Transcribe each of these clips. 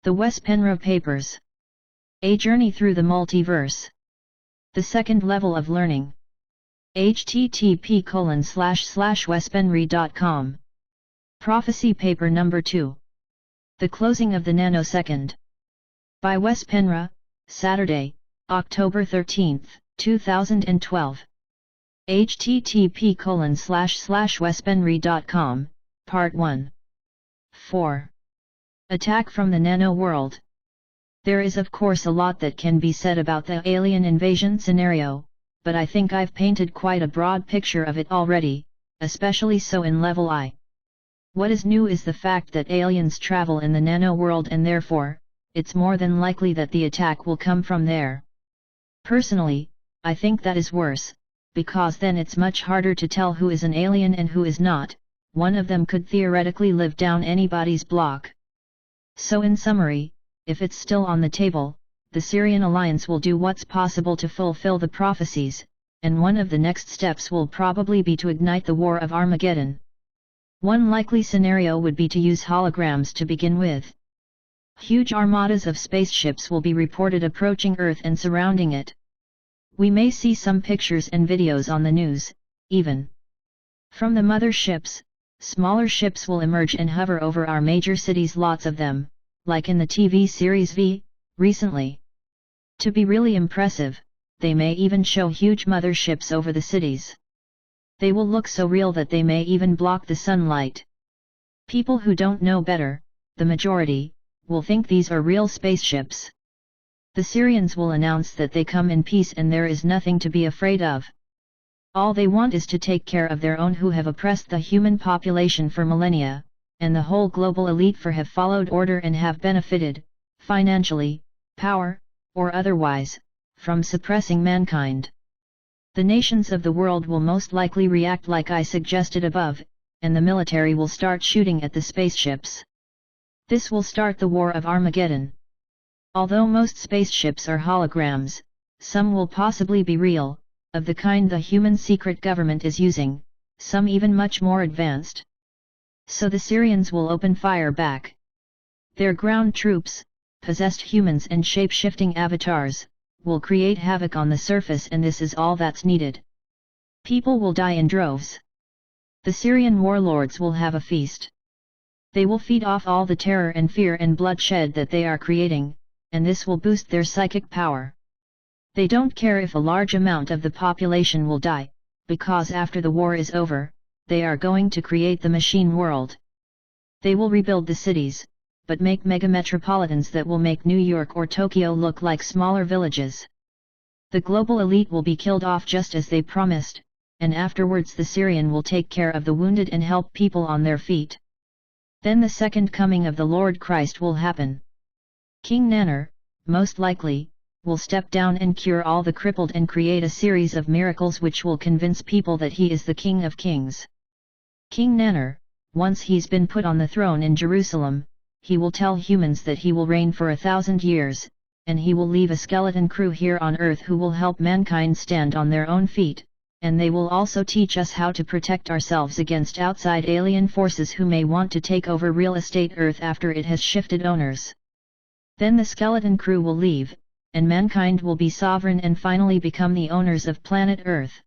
The Penre Papers. A Journey Through the Multiverse. The Second Level of Learning. http://wespenre.com. Prophecy Paper Number 2. The Closing of the Nano-Second. By Wes Penre, Saturday, October 13, 2012. http://wespenre.com, Part 1. 4. Attack from the Nano World. There is of course a lot that can be said about the alien invasion scenario, but I think I've painted quite a broad picture of it already, especially so in Level I. What is new is the fact that aliens travel in the Nano World, and therefore, it's more than likely that the attack will come from there. Personally, I think that is worse, because then it's much harder to tell who is an alien and who is not. One of them could theoretically live down anybody's block. So in summary, if it's still on the table, the Syrian alliance will do what's possible to fulfill the prophecies, and one of the next steps will probably be to ignite the War of Armageddon. One likely scenario would be to use holograms to begin with. Huge armadas of spaceships will be reported approaching Earth and surrounding it. We may see some pictures and videos on the news, even. From the mother ships, smaller ships will emerge and hover over our major cities, lots of them, like in the TV series V, recently. To be really impressive, they may even show huge mother ships over the cities. They will look so real that they may even block the sunlight. People who don't know better, the majority, will think these are real spaceships. The Syrians will announce that they come in peace and there is nothing to be afraid of. All they want is to take care of their own who have oppressed the human population for millennia, and the whole global elite have followed order and have benefited, financially, power, or otherwise, from suppressing mankind. The nations of the world will most likely react like I suggested above, and the military will start shooting at the spaceships. This will start the War of Armageddon. Although most spaceships are holograms, some will possibly be real, of the kind the human secret government is using, some even much more advanced. So the Syrians will open fire back. Their ground troops, possessed humans and shape-shifting avatars, will create havoc on the surface, and this is all that's needed. People will die in droves. The Syrian warlords will have a feast. They will feed off all the terror and fear and bloodshed that they are creating, and this will boost their psychic power. They don't care if a large amount of the population will die, because after the war is over, they are going to create the machine world. They will rebuild the cities, but make megametropolitans that will make New York or Tokyo look like smaller villages. The global elite will be killed off just as they promised, and afterwards the Syrian will take care of the wounded and help people on their feet. Then the second coming of the Lord Christ will happen. King Nano, most likely, will step down and cure all the crippled and create a series of miracles which will convince people that he is the King of Kings. King Nano, once he's been put on the throne in Jerusalem, he will tell humans that he will reign for 1,000 years, and he will leave a skeleton crew here on Earth who will help mankind stand on their own feet, and they will also teach us how to protect ourselves against outside alien forces who may want to take over real estate Earth after it has shifted owners. Then the skeleton crew will leave, and mankind will be sovereign and finally become the owners of planet Earth.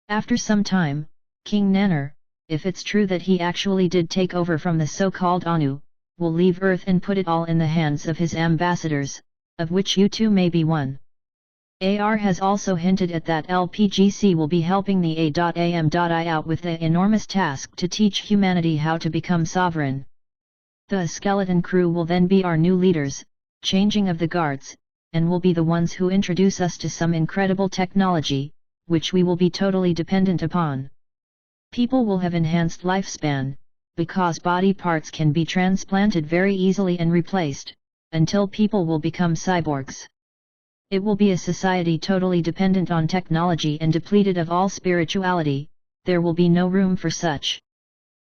After some time, King Nano, if it's true that he actually did take over from the so-called Anu, will leave Earth and put it all in the hands of his ambassadors, of which you two may be one. AR has also hinted at that LPGC will be helping the A.am.I out with the enormous task to teach humanity how to become sovereign. The skeleton crew will then be our new leaders, changing of the guards, and will be the ones who introduce us to some incredible technology, which we will be totally dependent upon. People will have enhanced lifespan, because body parts can be transplanted very easily and replaced, until people will become cyborgs. It will be a society totally dependent on technology and depleted of all spirituality. There will be no room for such.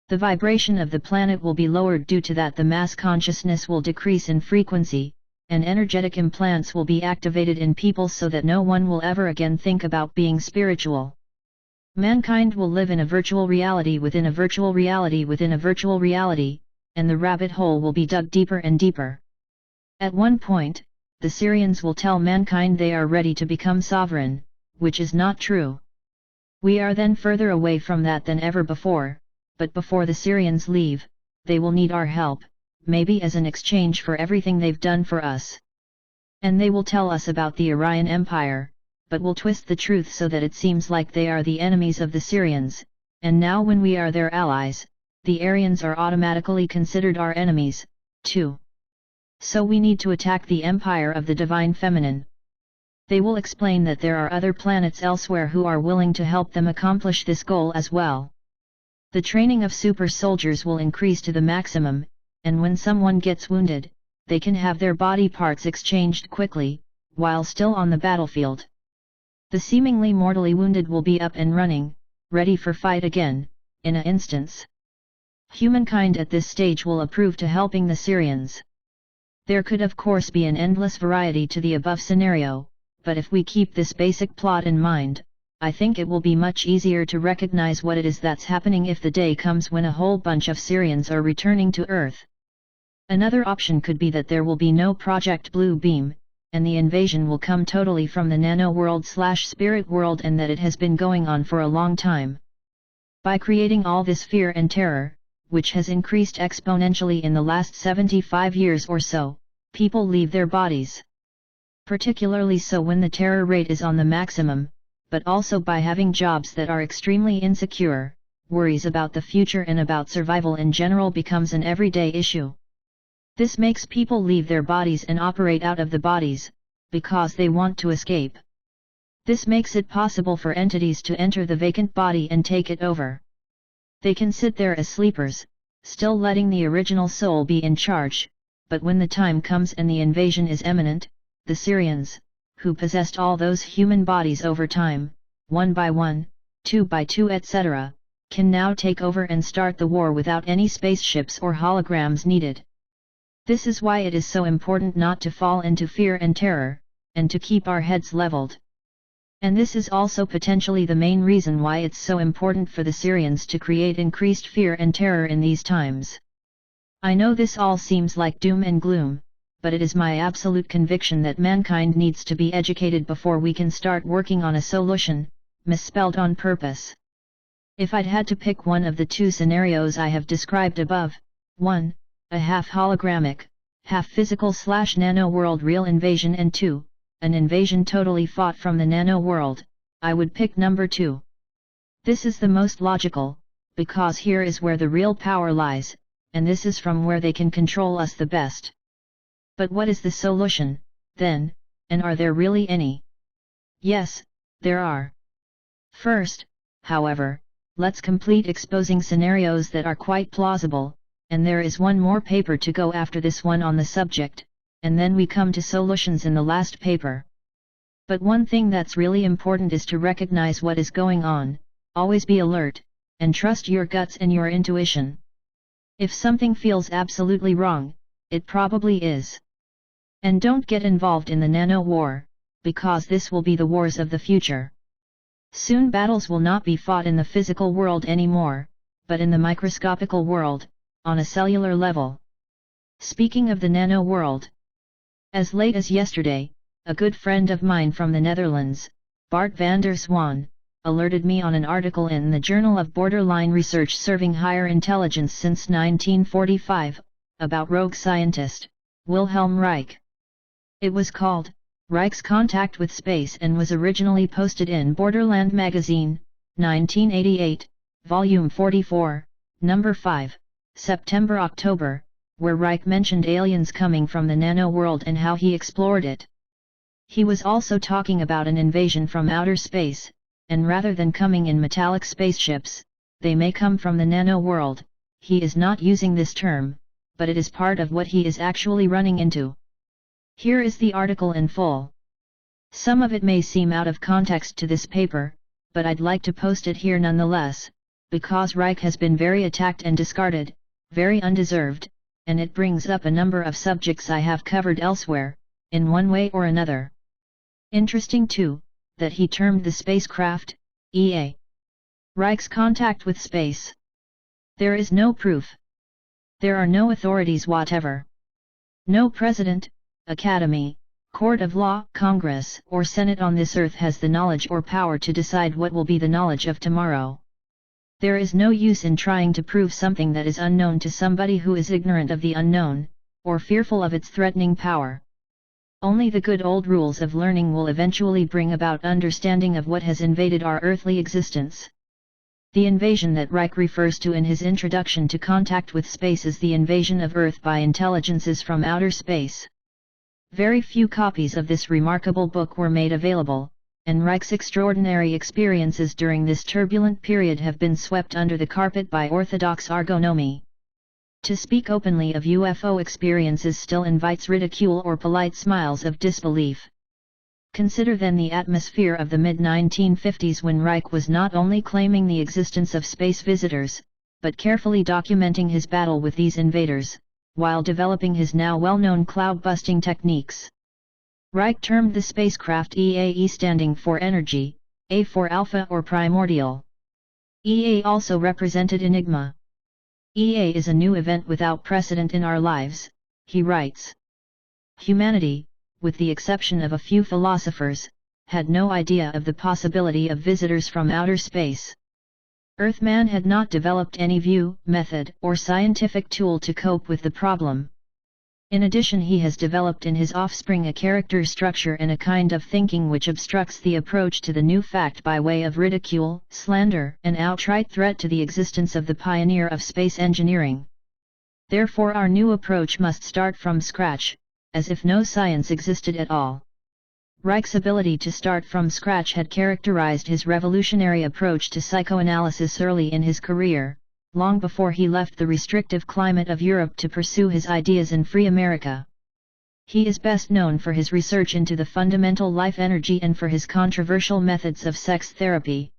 The vibration of the planet will be lowered, due to that the mass consciousness will decrease in frequency, and energetic implants will be activated in people so that no one will ever again think about being spiritual. Mankind will live in a virtual reality within a virtual reality within a virtual reality, and the rabbit hole will be dug deeper and deeper. At one point, the Syrians will tell mankind they are ready to become sovereign, which is not true. We are then further away from that than ever before, but before the Syrians leave, they will need our help, maybe as an exchange for everything they've done for us. And they will tell us about the Aryan Empire, but will twist the truth so that it seems like they are the enemies of the Syrians, and now when we are their allies, the Aryans are automatically considered our enemies, too. So we need to attack the empire of the Divine Feminine. They will explain that there are other planets elsewhere who are willing to help them accomplish this goal as well. The training of super soldiers will increase to the maximum, and when someone gets wounded, they can have their body parts exchanged quickly, while still on the battlefield. The seemingly mortally wounded will be up and running, ready for fight again, in an instance. Humankind at this stage will approve to helping the Syrians. There could of course be an endless variety to the above scenario, but if we keep this basic plot in mind, I think it will be much easier to recognize what it is that's happening if the day comes when a whole bunch of Syrians are returning to Earth. Another option could be that there will be no Project Blue Beam, and the invasion will come totally from the Nano World/Spirit World and that it has been going on for a long time. By creating all this fear and terror, which has increased exponentially in the last 75 years or so, people leave their bodies. Particularly so when the terror rate is on the maximum, but also by having jobs that are extremely insecure, worries about the future and about survival in general becomes an everyday issue. This makes people leave their bodies and operate out of the bodies, because they want to escape. This makes it possible for entities to enter the vacant body and take it over. They can sit there as sleepers, still letting the original soul be in charge, but when the time comes and the invasion is imminent, the Syrians, who possessed all those human bodies over time, 1 by 1, 2 by 2 etc., can now take over and start the war without any spaceships or holograms needed. This is why it is so important not to fall into fear and terror, and to keep our heads leveled. And this is also potentially the main reason why it's so important for the Syrians to create increased fear and terror in these times. I know this all seems like doom and gloom, but it is my absolute conviction that mankind needs to be educated before we can start working on a solution, misspelled on purpose. If I'd had to pick one of the two scenarios I have described above, 1. A half hologramic, half physical/nano world real invasion, and 2. An invasion totally fought from the Nano World, I would pick number 2. This is the most logical, because here is where the real power lies, and this is from where they can control us the best. But what is the solution, then, and are there really any? Yes, there are. First, however, let's complete exposing scenarios that are quite plausible, and there is one more paper to go after this one on the subject, and then we come to solutions in the last paper. But one thing that's really important is to recognize what is going on, always be alert, and trust your guts and your intuition. If something feels absolutely wrong, it probably is. And don't get involved in the nano war, because this will be the wars of the future. Soon battles will not be fought in the physical world anymore, but in the microscopical world, on a cellular level. Speaking of the nano world, as late as yesterday, a good friend of mine from the Netherlands, Bart van der Zwaan, alerted me on an article in the Journal of Borderline Research Serving Higher Intelligence since 1945, about rogue scientist, Wilhelm Reich. It was called, Reich's Contact with Space, and was originally posted in Borderland Magazine, 1988, Volume 44, Number 5, September-October, where Reich mentioned aliens coming from the nano world and how he explored it. He was also talking about an invasion from outer space, and rather than coming in metallic spaceships, they may come from the nano world. He is not using this term, but it is part of what he is actually running into. Here is the article in full. Some of it may seem out of context to this paper, but I'd like to post it here nonetheless, because Reich has been very attacked and discarded, very undeserved, and it brings up a number of subjects I have covered elsewhere, in one way or another. Interesting too, that he termed the spacecraft, E.A. Reich's contact with space. There is no proof. There are no authorities whatever. No president, academy, court of law, congress, or senate on this earth has the knowledge or power to decide what will be the knowledge of tomorrow. There is no use in trying to prove something that is unknown to somebody who is ignorant of the unknown, or fearful of its threatening power. Only the good old rules of learning will eventually bring about understanding of what has invaded our earthly existence. The invasion that Reich refers to in his introduction to Contact with Space is the invasion of Earth by intelligences from outer space. Very few copies of this remarkable book were made available, and Reich's extraordinary experiences during this turbulent period have been swept under the carpet by orthodox argonomy. To speak openly of UFO experiences still invites ridicule or polite smiles of disbelief. Consider then the atmosphere of the mid-1950s when Reich was not only claiming the existence of space visitors, but carefully documenting his battle with these invaders, while developing his now well-known cloud-busting techniques. Reich termed the spacecraft EAE standing for energy, A for alpha or primordial. EA also represented enigma. EA is a new event without precedent in our lives, he writes. Humanity, with the exception of a few philosophers, had no idea of the possibility of visitors from outer space. Earthman had not developed any view, method, or scientific tool to cope with the problem. In addition, he has developed in his offspring a character structure and a kind of thinking which obstructs the approach to the new fact by way of ridicule, slander, and outright threat to the existence of the pioneer of space engineering. Therefore our new approach must start from scratch, as if no science existed at all. Reich's ability to start from scratch had characterized his revolutionary approach to psychoanalysis early in his career, long before he left the restrictive climate of Europe to pursue his ideas in free America. He is best known for his research into the fundamental life energy and for his controversial methods of sex therapy.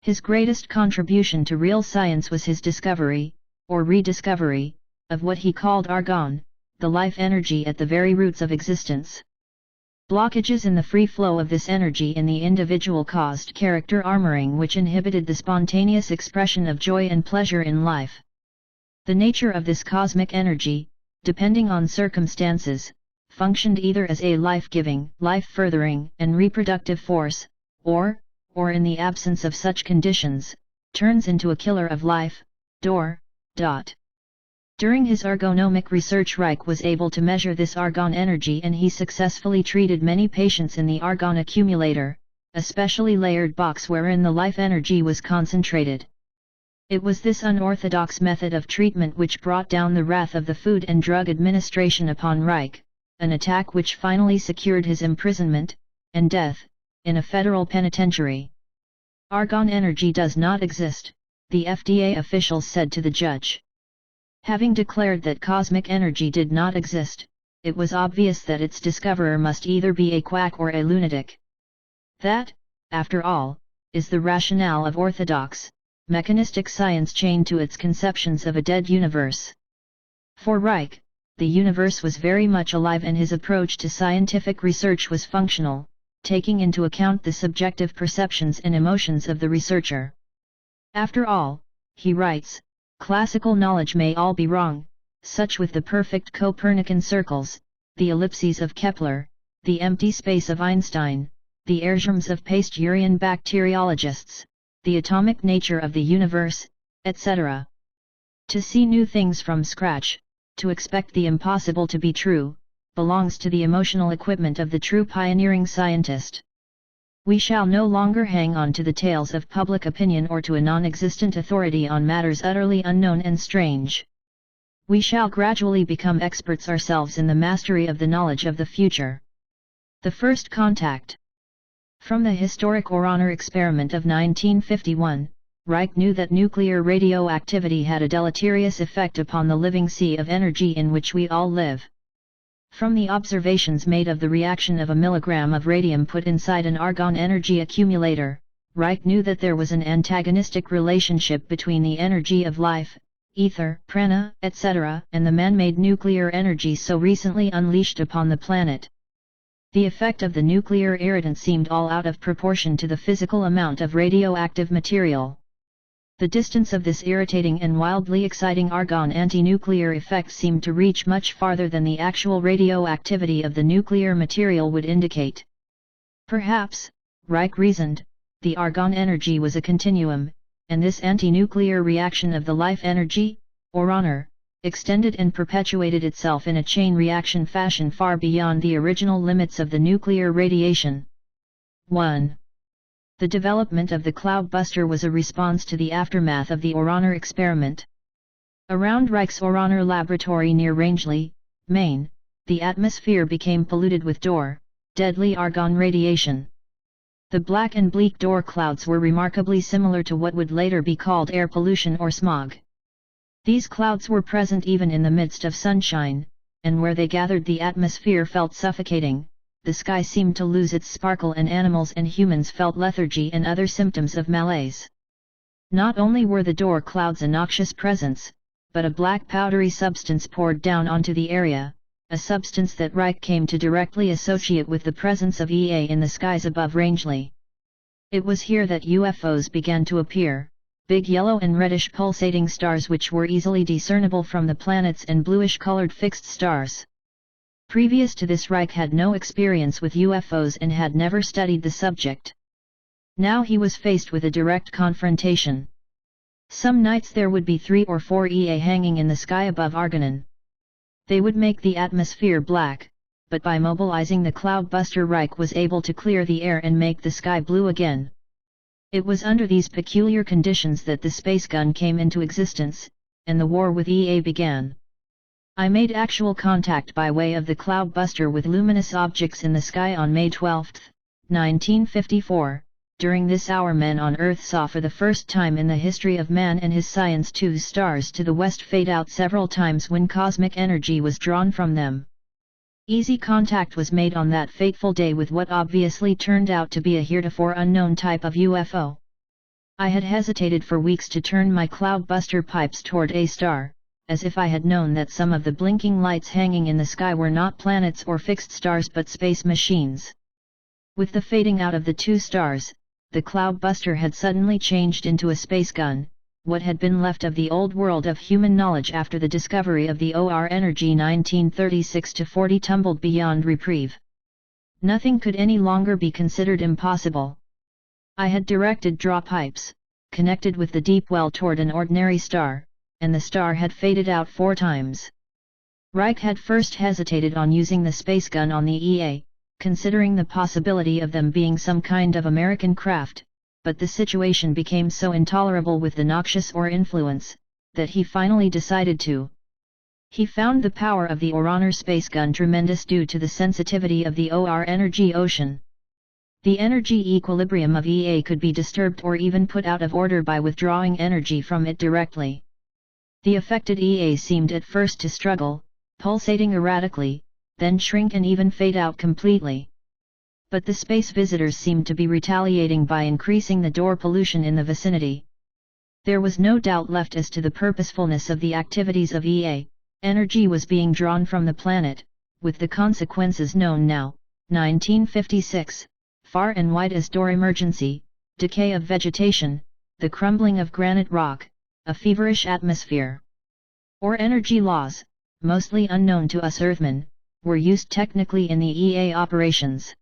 His greatest contribution to real science was his discovery, or rediscovery, of what he called argon, the life energy at the very roots of existence. Blockages in the free flow of this energy in the individual caused character armoring which inhibited the spontaneous expression of joy and pleasure in life. The nature of this cosmic energy, depending on circumstances, functioned either as a life-giving, life-furthering, and reproductive force, or in the absence of such conditions, turns into a killer of life. During his argonomic research, Reich was able to measure this argon energy, and he successfully treated many patients in the argon accumulator, a specially layered box wherein the life energy was concentrated. It was this unorthodox method of treatment which brought down the wrath of the Food and Drug Administration upon Reich, an attack which finally secured his imprisonment, and death, in a federal penitentiary. Argon energy does not exist, the FDA officials said to the judge. Having declared that cosmic energy did not exist, it was obvious that its discoverer must either be a quack or a lunatic. That, after all, is the rationale of orthodox, mechanistic science chained to its conceptions of a dead universe. For Reich, the universe was very much alive and his approach to scientific research was functional, taking into account the subjective perceptions and emotions of the researcher. After all, he writes, classical knowledge may all be wrong, such with the perfect Copernican circles, the ellipses of Kepler, the empty space of Einstein, the airgerms of Pasteur bacteriologists, the atomic nature of the universe, etc. To see new things from scratch, to expect the impossible to be true, belongs to the emotional equipment of the true pioneering scientist. We shall no longer hang on to the tales of public opinion or to a non-existent authority on matters utterly unknown and strange. We shall gradually become experts ourselves in the mastery of the knowledge of the future. The first contact. From the historic Oraner experiment of 1951, Reich knew that nuclear radioactivity had a deleterious effect upon the living sea of energy in which we all live. From the observations made of the reaction of a milligram of radium put inside an argon energy accumulator, Reich knew that there was an antagonistic relationship between the energy of life, ether, prana, etc., and the man-made nuclear energy so recently unleashed upon the planet. The effect of the nuclear irritant seemed all out of proportion to the physical amount of radioactive material. The distance of this irritating and wildly exciting argon anti-nuclear effect seemed to reach much farther than the actual radioactivity of the nuclear material would indicate. Perhaps, Reich reasoned, the argon energy was a continuum, and this anti-nuclear reaction of the life energy, or honor, extended and perpetuated itself in a chain reaction fashion far beyond the original limits of the nuclear radiation. 1. The development of the cloudbuster was a response to the aftermath of the Oraner experiment. Around Reich's Oraner laboratory near Rangeley, Maine, the atmosphere became polluted with deadly argon radiation. The black and bleak Dor clouds were remarkably similar to what would later be called air pollution or smog. These clouds were present even in the midst of sunshine, and where they gathered the atmosphere felt suffocating, the sky seemed to lose its sparkle and animals and humans felt lethargy and other symptoms of malaise. Not only were the Dor clouds a noxious presence, but a black powdery substance poured down onto the area, a substance that Reich came to directly associate with the presence of EA in the skies above Rangeley. It was here that UFOs began to appear. Big yellow and reddish pulsating stars which were easily discernible from the planets and bluish-colored fixed stars. Previous to this Reich had no experience with UFOs and had never studied the subject. Now he was faced with a direct confrontation. Some nights there would be 3 or 4 EA hanging in the sky above Argonon. They would make the atmosphere black, but by mobilizing the cloudbuster Reich was able to clear the air and make the sky blue again. It was under these peculiar conditions that the space gun came into existence, and the war with EA began. I made actual contact by way of the cloudbuster with luminous objects in the sky on May 12, 1954. During this hour men on Earth saw for the first time in the history of man and his science 2 stars to the west fade out several times when cosmic energy was drawn from them. Easy contact was made on that fateful day with what obviously turned out to be a heretofore unknown type of UFO. I had hesitated for weeks to turn my cloudbuster pipes toward a star, as if I had known that some of the blinking lights hanging in the sky were not planets or fixed stars but space machines. With the fading out of the 2 stars, the cloudbuster had suddenly changed into a space gun, what had been left of the old world of human knowledge after the discovery of the OR energy 1936-40 tumbled beyond reprieve. Nothing could any longer be considered impossible. I had directed draw pipes, connected with the deep well toward an ordinary star, and the star had faded out 4 times. Reich had first hesitated on using the space gun on the EA, considering the possibility of them being some kind of American craft, but the situation became so intolerable with the noxious OR influence, that he finally decided to. He found the power of the Oraner space gun tremendous due to the sensitivity of the OR energy ocean. The energy equilibrium of EA could be disturbed or even put out of order by withdrawing energy from it directly. The affected EA seemed at first to struggle, pulsating erratically, then shrink and even fade out completely. But the space visitors seemed to be retaliating by increasing the Dor pollution in the vicinity. There was no doubt left as to the purposefulness of the activities of EA, energy was being drawn from the planet, with the consequences known now, 1956, far and wide as Dor emergency, decay of vegetation, the crumbling of granite rock, a feverish atmosphere. OR energy laws, mostly unknown to us Earthmen, were used technically in the EA operations.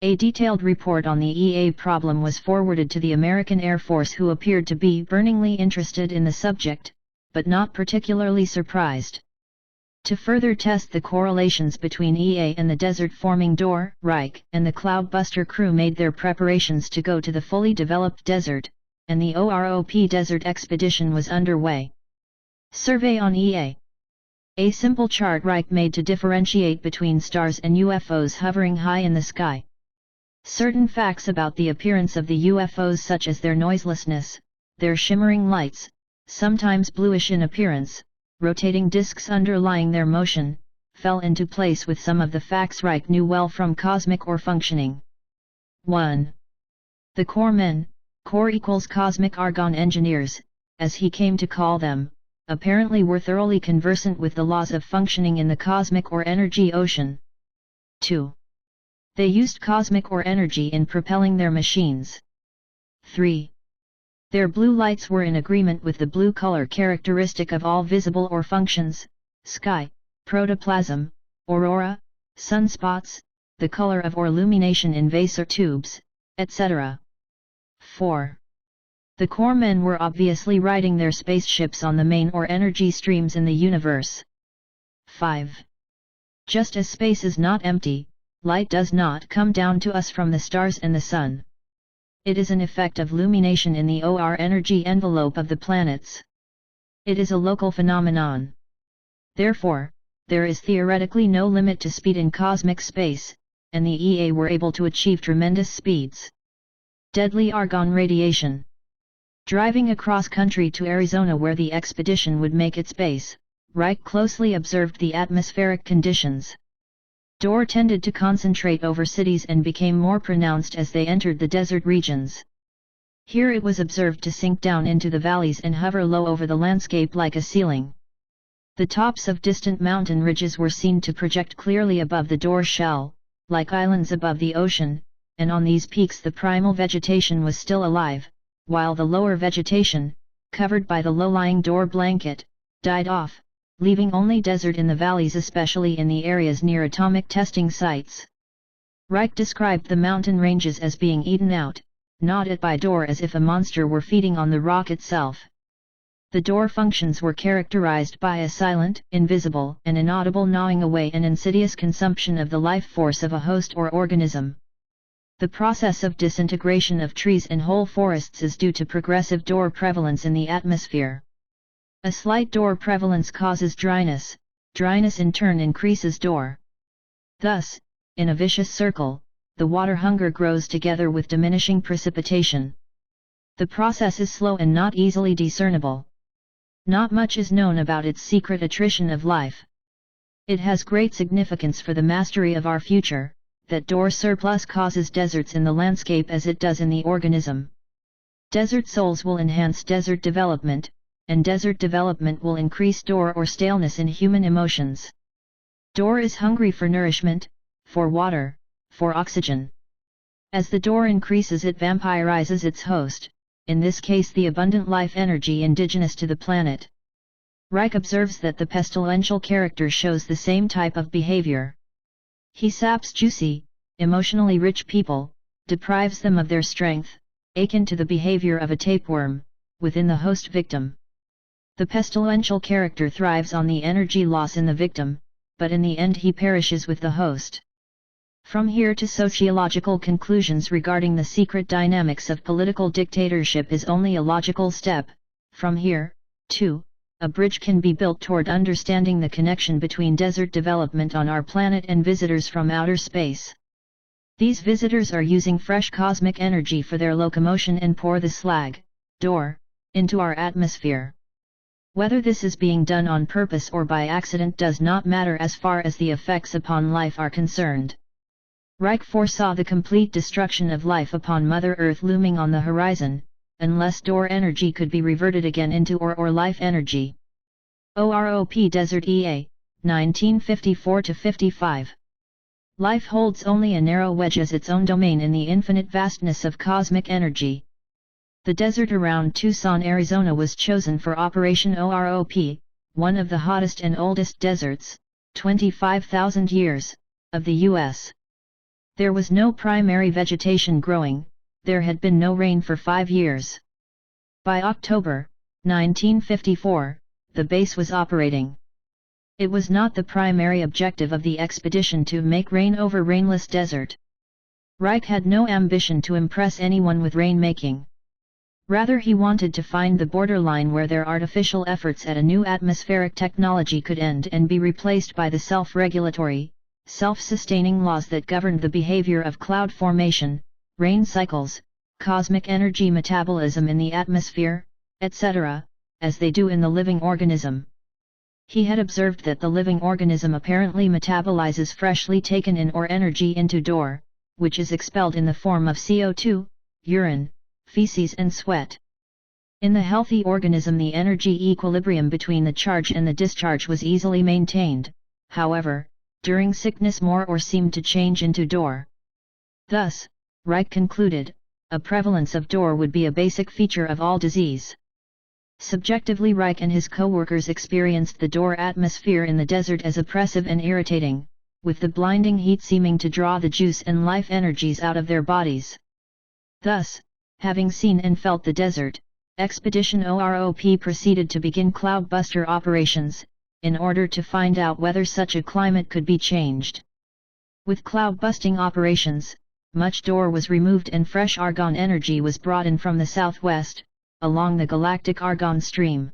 A detailed report on the EA problem was forwarded to the American Air Force, who appeared to be burningly interested in the subject, but not particularly surprised. To further test the correlations between EA and the desert-forming Dor, Reich and the cloudbuster crew made their preparations to go to the fully developed desert, and the OROP desert expedition was underway. Survey on EA. A simple chart Reich made to differentiate between stars and UFOs hovering high in the sky. Certain facts about the appearance of the UFOs, such as their noiselessness, their shimmering lights, sometimes bluish in appearance, rotating disks underlying their motion, fell into place with some of the facts Reich knew well from cosmic OR functioning. 1. The core men, core equals cosmic argon engineers, as he came to call them, apparently were thoroughly conversant with the laws of functioning in the cosmic OR energy ocean. 2. They used cosmic OR energy in propelling their machines. 3. Their blue lights were in agreement with the blue color characteristic of all visible or functions, sky, protoplasm, aurora, sunspots, the color of or illumination in vase or tubes, etc. 4. The core men were obviously riding their spaceships on the main or energy streams in the universe. 5. Just as space is not empty, light does not come down to us from the stars and the sun. It is an effect of illumination in the OR energy envelope of the planets. It is a local phenomenon. Therefore, there is theoretically no limit to speed in cosmic space, and the EA were able to achieve tremendous speeds. Deadly argon radiation. Driving across country to Arizona where the expedition would make its base, Reich closely observed the atmospheric conditions. DOR tended to concentrate over cities and became more pronounced as they entered the desert regions. Here it was observed to sink down into the valleys and hover low over the landscape like a ceiling. The tops of distant mountain ridges were seen to project clearly above the DOR shell, like islands above the ocean, and on these peaks the primal vegetation was still alive, while the lower vegetation, covered by the low-lying DOR blanket, died off, leaving only desert in the valleys, especially in the areas near atomic testing sites. Reich described the mountain ranges as being eaten out, gnawed at by DOR as if a monster were feeding on the rock itself. The DOR functions were characterized by a silent, invisible, and inaudible gnawing away and insidious consumption of the life force of a host or organism. The process of disintegration of trees and whole forests is due to progressive DOR prevalence in the atmosphere. A slight DOR prevalence causes dryness, dryness in turn increases DOR. Thus, in a vicious circle, the water hunger grows together with diminishing precipitation. The process is slow and not easily discernible. Not much is known about its secret attrition of life. It has great significance for the mastery of our future, that DOR surplus causes deserts in the landscape as it does in the organism. Desert souls will enhance desert development, and desert development will increase DOR or staleness in human emotions. DOR is hungry for nourishment, for water, for oxygen. As the DOR increases, it vampirizes its host, in this case the abundant life energy indigenous to the planet. Reich observes that the pestilential character shows the same type of behavior. He saps juicy, emotionally rich people, deprives them of their strength, akin to the behavior of a tapeworm, within the host victim. The pestilential character thrives on the energy loss in the victim, but in the end he perishes with the host. From here to sociological conclusions regarding the secret dynamics of political dictatorship is only a logical step. From here, too, a bridge can be built toward understanding the connection between desert development on our planet and visitors from outer space. These visitors are using fresh cosmic energy for their locomotion and pour the slag, DOR, into our atmosphere. Whether this is being done on purpose or by accident does not matter as far as the effects upon life are concerned. Reich foresaw the complete destruction of life upon Mother Earth looming on the horizon, unless DOR energy could be reverted again into or life energy. OROP Desert EA, 1954–55. Life holds only a narrow wedge as its own domain in the infinite vastness of cosmic energy. The desert around Tucson, Arizona was chosen for Operation OROP, one of the hottest and oldest deserts, 25,000 years, of the U.S. There was no primary vegetation growing, there had been no rain for 5 years. By October 1954, the base was operating. It was not the primary objective of the expedition to make rain over rainless desert. Reich had no ambition to impress anyone with rain-making. Rather he wanted to find the borderline where their artificial efforts at a new atmospheric technology could end and be replaced by the self-regulatory, self-sustaining laws that governed the behavior of cloud formation, rain cycles, cosmic energy metabolism in the atmosphere, etc., as they do in the living organism. He had observed that the living organism apparently metabolizes freshly taken in or energy into DOR, which is expelled in the form of CO2, urine, feces and sweat. In the healthy organism the energy equilibrium between the charge and the discharge was easily maintained, however, during sickness more or seemed to change into DOR. Thus, Reich concluded, a prevalence of DOR would be a basic feature of all disease. Subjectively, Reich and his co-workers experienced the DOR atmosphere in the desert as oppressive and irritating, with the blinding heat seeming to draw the juice and life energies out of their bodies. Thus, having seen and felt the desert, Expedition OROP proceeded to begin cloudbuster operations, in order to find out whether such a climate could be changed. With cloud-busting operations, much DOR was removed and fresh argon energy was brought in from the southwest, along the galactic argon stream.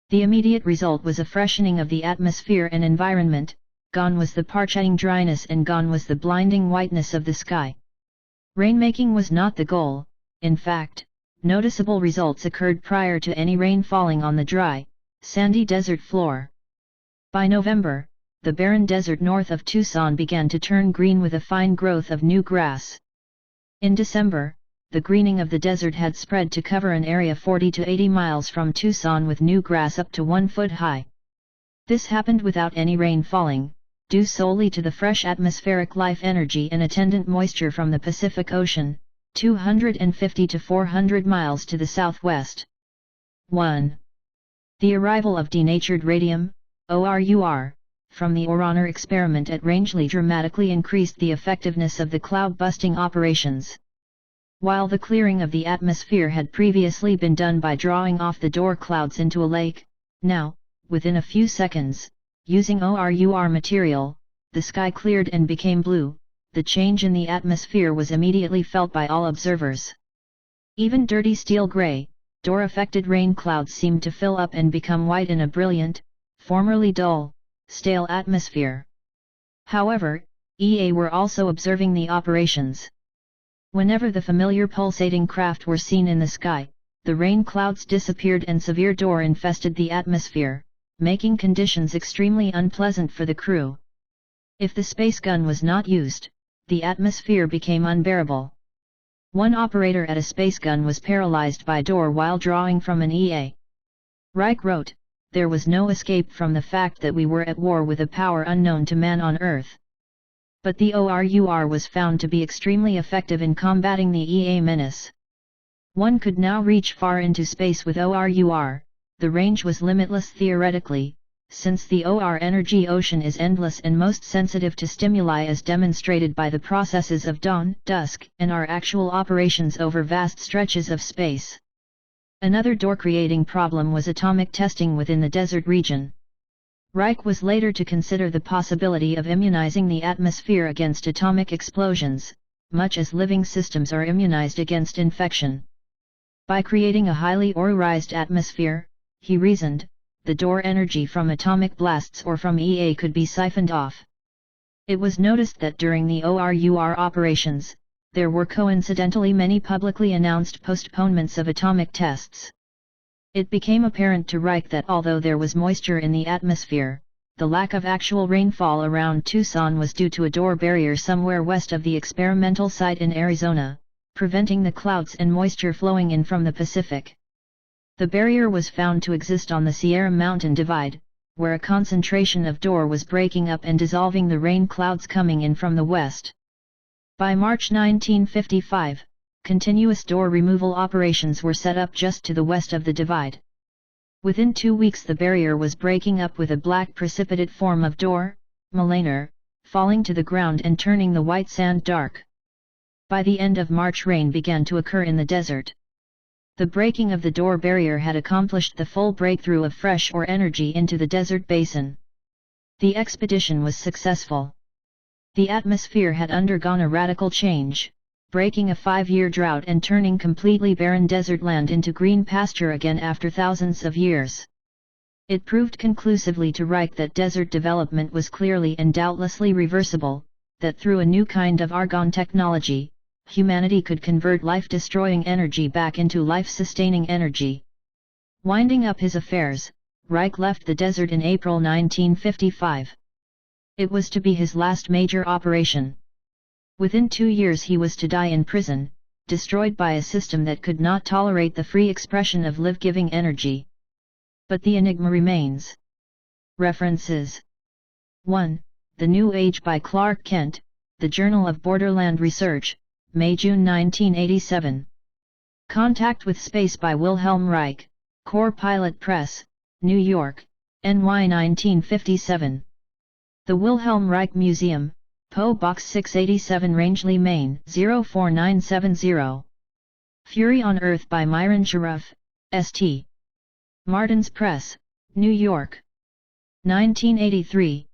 The immediate result was a freshening of the atmosphere and environment. Gone was the parching dryness and gone was the blinding whiteness of the sky. Rainmaking was not the goal. In fact, noticeable results occurred prior to any rain falling on the dry, sandy desert floor. By November, the barren desert north of Tucson began to turn green with a fine growth of new grass. In December, the greening of the desert had spread to cover an area 40 to 80 miles from Tucson with new grass up to 1 foot high. This happened without any rain falling, due solely to the fresh atmospheric life energy and attendant moisture from the Pacific Ocean, 250 to 400 miles to the southwest. 1. The arrival of denatured radium, ORUR, from the Oraner experiment at Rangeley dramatically increased the effectiveness of the cloud-busting operations. While the clearing of the atmosphere had previously been done by drawing off the DOR clouds into a lake, now, within a few seconds, using ORUR material, the sky cleared and became blue. The change in the atmosphere was immediately felt by all observers. Even dirty steel gray, DOR-affected rain clouds seemed to fill up and become white in a brilliant, formerly dull, stale atmosphere. However, EA were also observing the operations. Whenever the familiar pulsating craft were seen in the sky, the rain clouds disappeared and severe DOR infested the atmosphere, making conditions extremely unpleasant for the crew. If the space gun was not used, the atmosphere became unbearable. One operator at a space gun was paralyzed by DOR while drawing from an EA. Reich wrote, "There was no escape from the fact that we were at war with a power unknown to man on Earth." But the ORUR was found to be extremely effective in combating the EA menace. One could now reach far into space with ORUR. The range was limitless theoretically, since the OR energy ocean is endless and most sensitive to stimuli as demonstrated by the processes of dawn, dusk, and our actual operations over vast stretches of space. Another DOR-creating problem was atomic testing within the desert region. Reich was later to consider the possibility of immunizing the atmosphere against atomic explosions, much as living systems are immunized against infection. By creating a highly ORUrized atmosphere, he reasoned, the DOR energy from atomic blasts or from EA could be siphoned off. It was noticed that during the ORUR operations, there were coincidentally many publicly announced postponements of atomic tests. It became apparent to Reich that although there was moisture in the atmosphere, the lack of actual rainfall around Tucson was due to a DOR barrier somewhere west of the experimental site in Arizona, preventing the clouds and moisture flowing in from the Pacific. The barrier was found to exist on the Sierra Mountain Divide, where a concentration of DOR was breaking up and dissolving the rain clouds coming in from the west. By March 1955, continuous DOR removal operations were set up just to the west of the divide. Within 2 weeks the barrier was breaking up with a black precipitate form of DOR, melanor, falling to the ground and turning the white sand dark. By the end of March rain began to occur in the desert. The breaking of the DOR barrier had accomplished the full breakthrough of fresh OR energy into the desert basin. The expedition was successful. The atmosphere had undergone a radical change, breaking a 5-year drought and turning completely barren desert land into green pasture again after thousands of years. It proved conclusively to Reich that desert development was clearly and doubtlessly reversible, that through a new kind of argon technology, humanity could convert life-destroying energy back into life-sustaining energy. Winding up his affairs, Reich left the desert in April 1955. It was to be his last major operation. Within 2 years he was to die in prison, destroyed by a system that could not tolerate the free expression of life-giving energy. But the enigma remains. References: 1. The New Age by Clark Kent, The Journal of Borderland Research, May-June 1987. Contact with Space by Wilhelm Reich, Core Pilot Press, New York, NY 1957. The Wilhelm Reich Museum, PO Box 687 Rangeley, Maine 04970. Fury on Earth by Myron Sharaf, St. Martin's Press, New York. 1983.